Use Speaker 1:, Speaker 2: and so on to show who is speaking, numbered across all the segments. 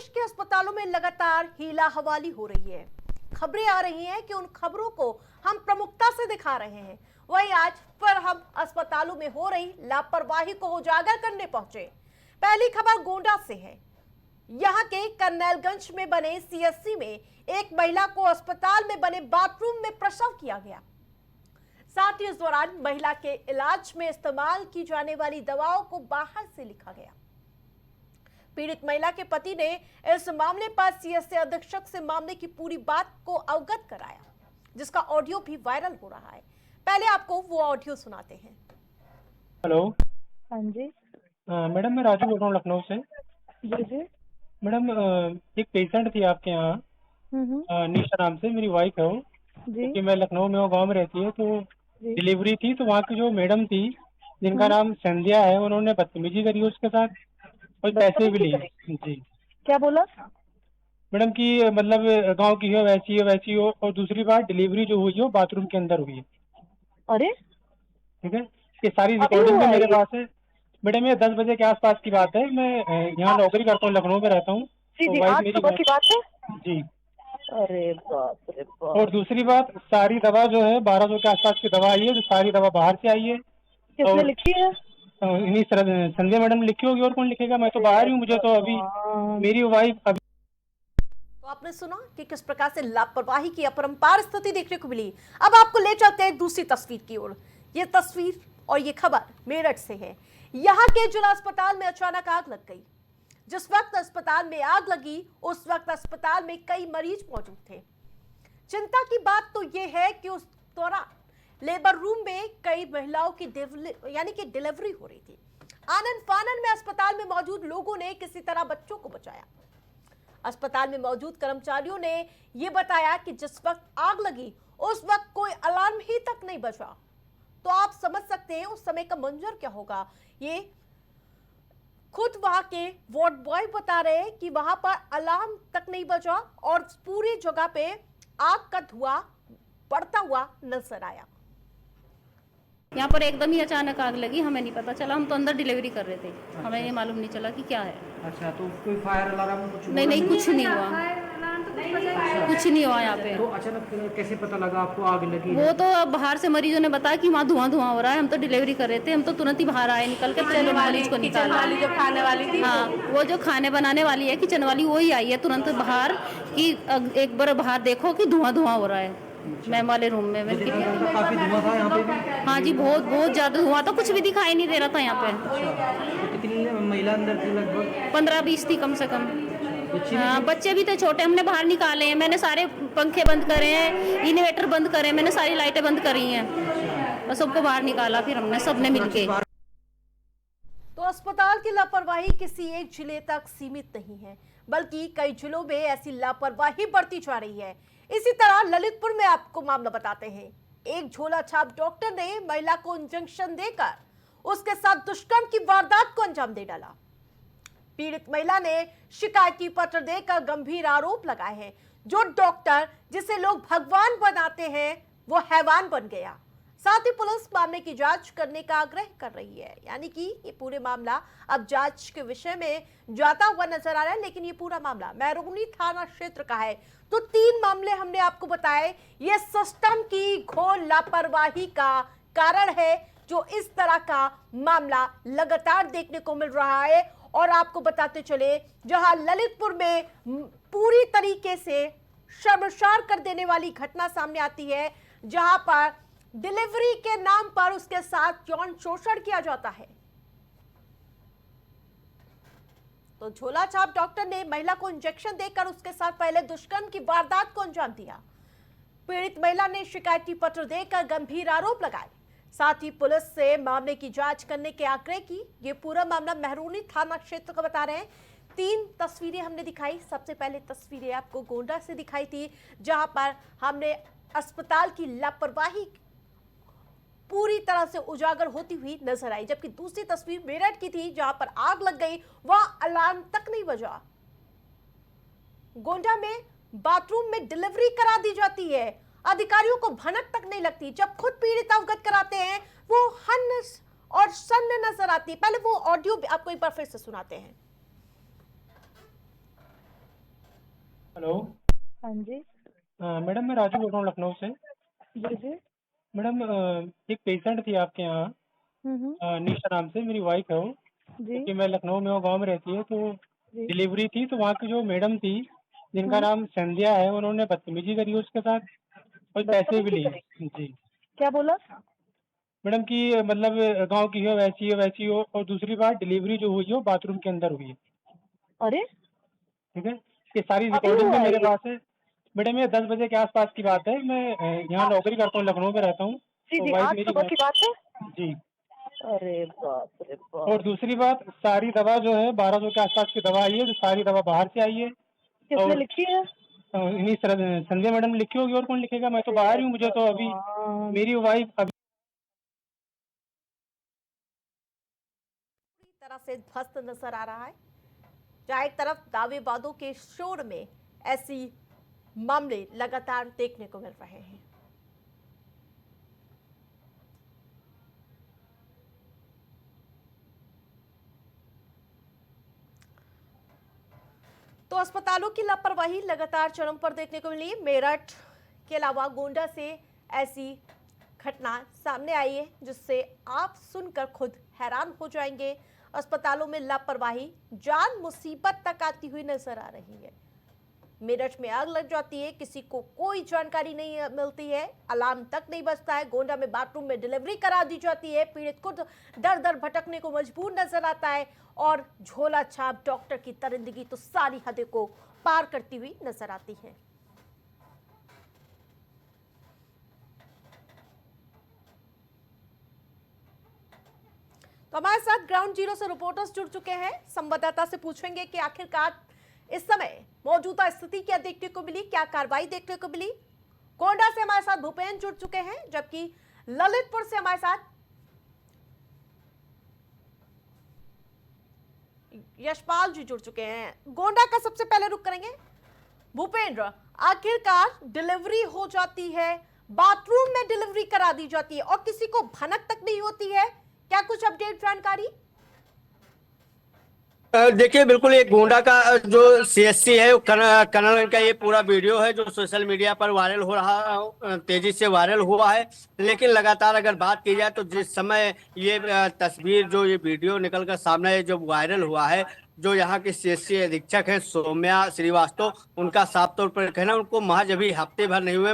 Speaker 1: देश के अस्पतालों में लगातार हीला हवाली हो रही है। खबरें आ रही हैं कि उन खबरों को हम प्रमुखता से दिखा रहे हैं। वही आज पर हम अस्पतालों में हो रही लापरवाही को उजागर करने पहुंचे। पहली खबर गोंडा से है। यहां के करनैलगंज में बने सीएससी में एक महिला को अस्पताल में बने बाथरूम में प्रसव किया गया। साथ ही इस दौरान महिला के इलाज में इस्तेमाल की जाने वाली दवाओं को बाहर से लिखा गया। पीड़ित महिला के पति ने इस मामले पर सीएससी अधीक्षक से मामले की पूरी बात को अवगत कराया, जिसका ऑडियो भी वायरल हो रहा है। पहले आपको वो ऑडियो सुनाते हैं।
Speaker 2: हेलो।
Speaker 3: हाँ जी।
Speaker 2: मैडम, मैं राजू बोल रहा हूँ लखनऊ से।
Speaker 3: जी जी।
Speaker 2: मैडम, एक पेशेंट थी आपके यहाँ, निशा नाम से, मेरी वाइफ है वो।
Speaker 3: जी
Speaker 2: क्योंकि मैं लखनऊ में वो गाँव में रहती है, तो
Speaker 3: जी।
Speaker 2: डिलीवरी थी, तो वहाँ की जो मैडम थी जिनका नाम संध्या है, उन्होंने बदतमीजी करी उसके साथ और पैसे भी लिए। जी
Speaker 3: क्या बोला?
Speaker 2: मैडम की मतलब गांव की हो, वैसी हो वैसी हो, और दूसरी बात डिलीवरी जो हुई है वो बाथरूम के अंदर हुई है।
Speaker 3: अरे
Speaker 2: ठीक है, ये सारी
Speaker 3: अभी
Speaker 2: रिकॉर्डिंग
Speaker 3: हुआ
Speaker 2: में
Speaker 3: है
Speaker 2: मेरे
Speaker 3: ये?
Speaker 2: पास है। मैडम, ये 10 बजे के आसपास की बात है। मैं यहाँ नौकरी करता हूँ, लखनऊ में रहता हूँ।
Speaker 3: जी
Speaker 2: तो
Speaker 3: जी,
Speaker 2: वाइफ
Speaker 3: आज
Speaker 2: मेरी
Speaker 3: सुबह की बात है।
Speaker 2: जी।
Speaker 3: अरे बाप रे बाप।
Speaker 2: और दूसरी बात, सारी दवा जो है 1200 के आसपास की दवा आई है, जो सारी दवा बाहर से आई है।
Speaker 3: किसने
Speaker 2: और
Speaker 3: लिखी है?
Speaker 2: इन्हीं संजय मैडम ने लिखी होगी, और कौन लिखेगा? मैं तो बाहर ही हूँ, मुझे तो अभी मेरी वाइफ अभी।
Speaker 1: तो आपने सुना कि किस प्रकार से लापरवाही की अपरंपार स्थिति देखने को मिली। अब आपको ले चलते हैं दूसरी तस्वीर की ओर। ये तस्वीर और ये खबर मेरठ से है। यहाँ के जिला अस्पताल में अचानक आग लग गई। जिस वक्त अस्पताल में आग लगी, उस वक्त अस्पताल में कई मरीज मौजूद थे। चिंता की बात तो यह है कि उस दौरान लेबर रूम में कई महिलाओं की डिलीवरी हो रही थी। आनन फानन में अस्पताल में मौजूद लोगों ने किसी तरह बच्चों को बचाया। अस्पताल में मौजूद कर्मचारियों ने यह बताया कि जिस वक्त आग लगी उस वक्त कोई अलार्म ही तक नहीं बजा। तो आप समझ सकते हैं उस समय का मंजर क्या होगा। ये खुद वहां के वार्ड बॉय बता रहे हैं कि वहां पर अलार्म तक नहीं बजा और पूरी जगह पे आग का धुआं बढ़ता हुआ नजर आया।
Speaker 4: यहाँ पर एकदम ही अचानक आग लगी, हमें नहीं पता चला। हम तो अंदर डिलीवरी कर रहे थे। अच्छा। हमें ये मालूम नहीं चला कि क्या है।
Speaker 5: अच्छा, तो कोई फायर अलार्म कुछ?
Speaker 4: नहीं, कुछ नहीं हुआ।
Speaker 5: अच्छा।
Speaker 4: कुछ नहीं हुआ यहाँ पे।
Speaker 5: तो अचानक कैसे पता लगा आपको आग लगी?
Speaker 4: वो तो बाहर से मरीजों ने बताया कि वहाँ धुआं हो रहा है। हम तो डिलीवरी कर रहे थे, हम तो तुरंत ही बाहर आए, निकल के चलो मरीज को निकाला।
Speaker 6: जो खाने वाली थी,
Speaker 4: हाँ, वो जो खाने बनाने वाली है, किचन वाली, वही आई है तुरंत बाहर कि एक बार बाहर देखो कि धुआं हो रहा है। मैम वाले रूम में
Speaker 5: काफी धुआं था यहाँ पे भी?
Speaker 4: हाँ जी, बहुत ज्यादा धुआं था। कुछ भी दिखाई नहीं दे रहा था यहाँ पे।
Speaker 5: तो कितनी महिला अंदर थी? लगभग
Speaker 4: 15-20 थी कम से कम। हाँ, बच्चे भी थे छोटे, हमने बाहर निकाले हैं। मैंने सारे पंखे बंद करे हैं, इन्वर्टर बंद करे हैं, मैंने सारी लाइटें बंद करी हैं और सबको बाहर निकाला फिर हमने सबने मिलके।
Speaker 1: तो अस्पताल की लापरवाही किसी एक जिले तक सीमित नहीं है, बल्कि कई जिलों में ऐसी लापरवाही बढ़ती जा रही है। इसी तरह ललितपुर में आपको मामला बताते हैं। एक झोला छाप डॉक्टर ने महिला को इंजेक्शन देकर उसके साथ दुष्कर्म की वारदात को अंजाम दे डाला। पीड़ित महिला ने शिकायती पत्र देकर गंभीर आरोप लगाए हैं। जो डॉक्टर जिसे लोग भगवान बनाते हैं वो हैवान बन गया। साथ ही पुलिस मामले की जांच करने का आग्रह कर रही है। यानी कि ये पूरे मामला अब जांच के विषय में जाता हुआ नजर आ रहा है। लेकिन ये पूरा मामला महरौनी थाना क्षेत्र का है। तो 3 मामले हमने आपको बताए। ये सिस्टम की घोर लापरवाही का कारण है जो इस तरह का मामला लगातार देखने को मिल रहा है। और आपको बताते चले, जहां ललितपुर में पूरी तरीके से शर्मसार कर देने वाली घटना सामने आती है, जहां पर डिलीवरी के नाम पर उसके साथ यौन शोषण किया जाता है। तो झोला छाप डॉक्टर ने महिला को इंजेक्शन देकर उसके साथ पहले दुष्कर्म की वारदात को अंजाम दिया। पीड़ित महिला ने शिकायती पत्र देकर गंभीर आरोप लगाए। साथ ही पुलिस से मामले की जांच करने के आग्रह की। ये पूरा मामला महरौनी थाना क्षेत्र का बता रहे हैं। 3 तस्वीरें हमने दिखाई। सबसे पहले तस्वीरें आपको गोंडा से दिखाई थी, जहां पर हमने अस्पताल की लापरवाही पूरी तरह से उजागर होती हुई नजर आई। जबकि दूसरी तस्वीर मेरठ की थी, जहां पर आग लग गई, वहां अलार्म तक नहीं बजा। गोंडा में बाथरूम में डिलीवरी करा दी जाती है, अधिकारियों को भनक तक नहीं लगती। जब खुद पीड़ित अवगत कराते हैं वो हन्न और सन्न नजर आती है। पहले वो ऑडियो आपको एक बार फिर से सुनाते हैं।
Speaker 2: हेलो।
Speaker 3: हाँ जी।
Speaker 2: मैडम मैं राजू बोल रहा हूँ लखनऊ से।
Speaker 3: जी जी।
Speaker 2: मैडम एक पेशेंट थी आपके यहाँ, निशा नाम से, मेरी वाइफ है वो,
Speaker 3: जी
Speaker 2: क्योंकि मैं लखनऊ में वो गाँव में रहती है, तो
Speaker 3: जी।
Speaker 2: डिलीवरी थी, तो वहाँ की जो मैडम थी जिनका
Speaker 3: हम्म।
Speaker 2: नाम संध्या है, उन्होंने बदतमीजी करी उसके साथ और पैसे भी
Speaker 3: बदतमीजी
Speaker 2: लिए।
Speaker 3: करी?
Speaker 2: जी
Speaker 3: क्या बोला?
Speaker 2: मैडम की मतलब गांव की हो, वैसी हो, और दूसरी बात डिलीवरी जो हुई है वो बाथरूम के अंदर हुई है।
Speaker 3: अरे,
Speaker 2: ठीक है, ये सारी
Speaker 3: अभी
Speaker 2: रिकॉर्डिंग
Speaker 3: हुआ
Speaker 2: में
Speaker 3: है
Speaker 2: मेरे
Speaker 3: ये?
Speaker 2: पास है। मैडम ये 10 बजे के आसपास की बात है। मैं यहाँ नौकरी करता हूँ, लखनऊ में रहता हूँ,
Speaker 3: जी
Speaker 2: तो
Speaker 3: जी,
Speaker 2: वाइफ
Speaker 3: आज
Speaker 2: मेरी
Speaker 3: सुबह की बात है।
Speaker 2: जी।
Speaker 3: अरे बाप रे
Speaker 2: और
Speaker 3: बाप।
Speaker 2: दूसरी बात, सारी दवा जो है 1200 के आसपास की दवा आई है, तो सारी दवा बाहर से आई है।
Speaker 3: किसने
Speaker 2: और
Speaker 3: लिखी है?
Speaker 2: इन्हीं संजय मैडम ने लिखी होगी, और कौन लिखेगा? मैं तो
Speaker 3: अरे
Speaker 2: बाहर ही हूँ, मुझे तो अभी
Speaker 3: भगवान।
Speaker 2: मेरी वाइफ अभी
Speaker 1: पूरी तरह से ध्वस्त नजर आ रहा है। जहां एक तरफ दावे वादों के शोर में ऐसी मामले लगातार देखने को मिल रहे हैं। तो अस्पतालों की लापरवाही लगातार चरम पर देखने को मिली। मेरठ के अलावा गोंडा से ऐसी घटना सामने आई है जिससे आप सुनकर खुद हैरान हो जाएंगे। अस्पतालों में लापरवाही जान मुसीबत तक आती हुई नजर आ रही है। मेरठ में आग लग जाती है, किसी को कोई जानकारी नहीं मिलती है, अलार्म तक नहीं बजता है। गोंडा में बाथरूम में डिलीवरी करा दी जाती है, पीड़ित खुद दर दर भटकने को मजबूर नजर आता है, और झोला छाप डॉक्टर की दरिंदगी तो सारी हदें को पार करती हुई नजर आती है। तो हमारे साथ ग्राउंड जीरो से रिपोर्टर्स जुड़ चुके हैं। संवाददाता से पूछेंगे कि आखिरकार इस समय मौजूदा स्थिति क्या देखने को मिली, क्या कार्रवाई देखने को मिली। गोंडा से हमारे साथ भूपेंद्र जुड़ चुके हैं, जबकि ललितपुर से हमारे साथ यशपाल जी जुड़ चुके हैं। गोंडा का सबसे पहले रुक करेंगे। भूपेंद्र, आखिरकार डिलीवरी हो जाती है, बाथरूम में डिलीवरी करा दी जाती है और किसी को भनक तक नहीं होती है, क्या कुछ अपडेट जानकारी?
Speaker 6: देखिए, बिल्कुल एक गोंडा का जो सीएससी है, कनल का ये पूरा वीडियो है जो सोशल मीडिया पर वायरल हो रहा, तेजी से वायरल हुआ है। लेकिन लगातार अगर बात की जाए तो जिस समय ये तस्वीर, जो ये वीडियो निकलकर सामने जो वायरल हुआ है, जो यहाँ के सीएससी अधीक्षक हैं सौम्या श्रीवास्तव, उनका साफ तौर पर कहना, उनको महज अभी हफ्ते भर नहीं हुए,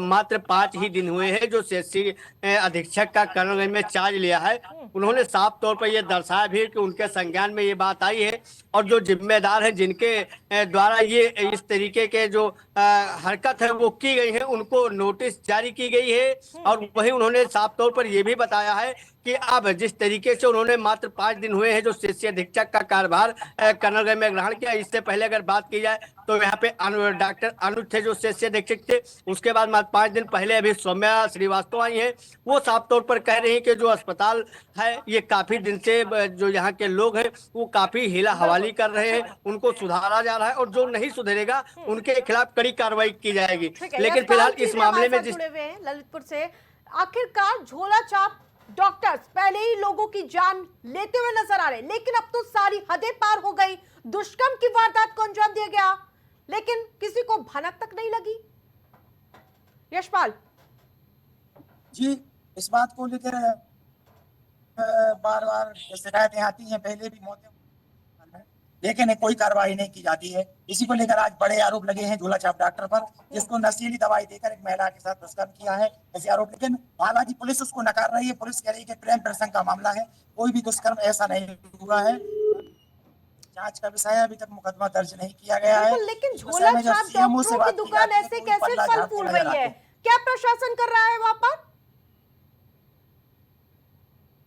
Speaker 6: मात्र 5 ही दिन हुए हैं जो सीएससी अधीक्षक का कर्नलगंज में चार्ज लिया है। उन्होंने साफ तौर पर यह दर्शाया भी कि उनके संज्ञान में ये बात आई है, और जो जिम्मेदार हैं जिनके द्वारा ये इस तरीके के जो हरकत है वो की गई है, उनको नोटिस जारी की गई है। और वहीं उन्होंने साफ तौर पर यह भी बताया है कि अब जिस तरीके से उन्होंने मात्र 5 दिन हुए हैं जो सीएससी अधीक्षक का कार्यभार कर्नलगंज में ग्रहण किया, इससे पहले अगर बात की जाए तो यहाँ पे डॉक्टर अनुज थे जो सीएससी अधीक्षक थे। उसके बाद मात्र 5 दिन पहले अभी सौम्या श्रीवास्तव आई हैं। वो साफ तौर पर कह रही हैं कि जो अस्पताल है ये काफी दिन से जो यहाँ के लोग हैं वो काफी हिला हवाली कर रहे हैं, उनको सुधारा जा रहा है, और जो नहीं सुधरेगा उनके खिलाफ कड़ी कार्रवाई की जाएगी। लेकिन फिलहाल इस मामले में
Speaker 1: जुड़े हुए हैं ललितपुर से, आखिरकार झोला छाप डॉक्टर्स पहले ही लोगों की जान लेते हुए नजर आ रहे हैं, लेकिन अब तो सारी हदें पार हो गई। दुष्कर्म की वारदात को अंजाम दिया गया, लेकिन किसी को भनक तक नहीं लगी। यशपाल
Speaker 7: जी, इस बात को लेकर बार बार शिकायतें आती हैं, पहले भी मौतें, लेकिन कोई कार्रवाई नहीं की जाती है। इसी को लेकर आज बड़े आरोप लगे हैं झोला छाप डॉक्टर पर, जिसको नशीली दवाई देकर एक महिला के साथ दुष्कर्म किया है, ऐसे आरोप। लेकिन हालांकि पुलिस उसको नकार रही है। पुलिस कह रही है कि प्रेम प्रसंग का मामला है, कोई भी दुष्कर्म ऐसा नहीं हुआ है। जांच का विषय अभी तक मुकदमा दर्ज नहीं किया गया है।
Speaker 1: लेकिन झोला छाप डॉक्टरों की दुकान ऐसे कैसे फल फूल रही है? क्या प्रशासन कर रहा है वहां पर?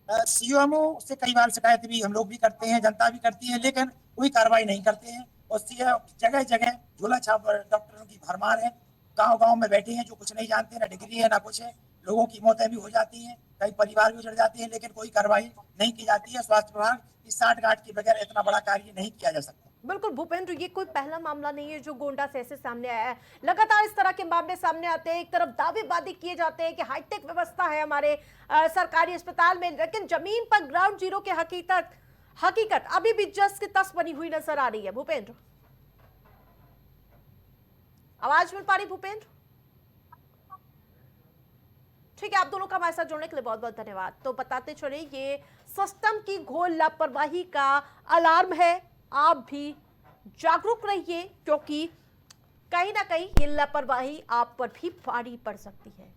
Speaker 7: सीएमओ से कई बार शिकायत भी हम लोग भी करते हैं, जनता भी करती है, लेकिन कोई कार्रवाई नहीं करते हैं। और जगह जगह झोला छाप डॉक्टरों की भरमार है। गांव-गांव में बैठे हैं जो कुछ नहीं जानते, ना डिग्री है ना कुछ है। लोगों की मौतें भी हो जाती हैं, कई परिवार भी उजड़ जाते हैं, लेकिन कोई कार्रवाई नहीं की जाती है। स्वास्थ्य विभाग की साठगांठ के बगैर इतना बड़ा कार्य नहीं किया जा सकता।
Speaker 1: बिल्कुल भूपेंद्र, ये कोई पहला मामला नहीं है जो गोंडा से ऐसे सामने आया है। लगातार इस तरह के मामले सामने आते हैं। एक तरफ दावेबाजी किए जाते हैं कि हाईटेक व्यवस्था है हमारे सरकारी अस्पताल में, लेकिन जमीन पर ग्राउंड जीरो के हकीकत अभी भी जस की तस बनी हुई नजर आ रही है। भूपेंद्र, आवाज मिल पा रही भूपेंद्र? ठीक है, आप दोनों का हमारे साथ जुड़ने के लिए बहुत बहुत धन्यवाद। तो बताते चले, ये सिस्टम की घोर लापरवाही का अलार्म है। आप भी जागरूक रहिए, क्योंकि कहीं ना कहीं ये लापरवाही आप पर भी भारी पड़ सकती है।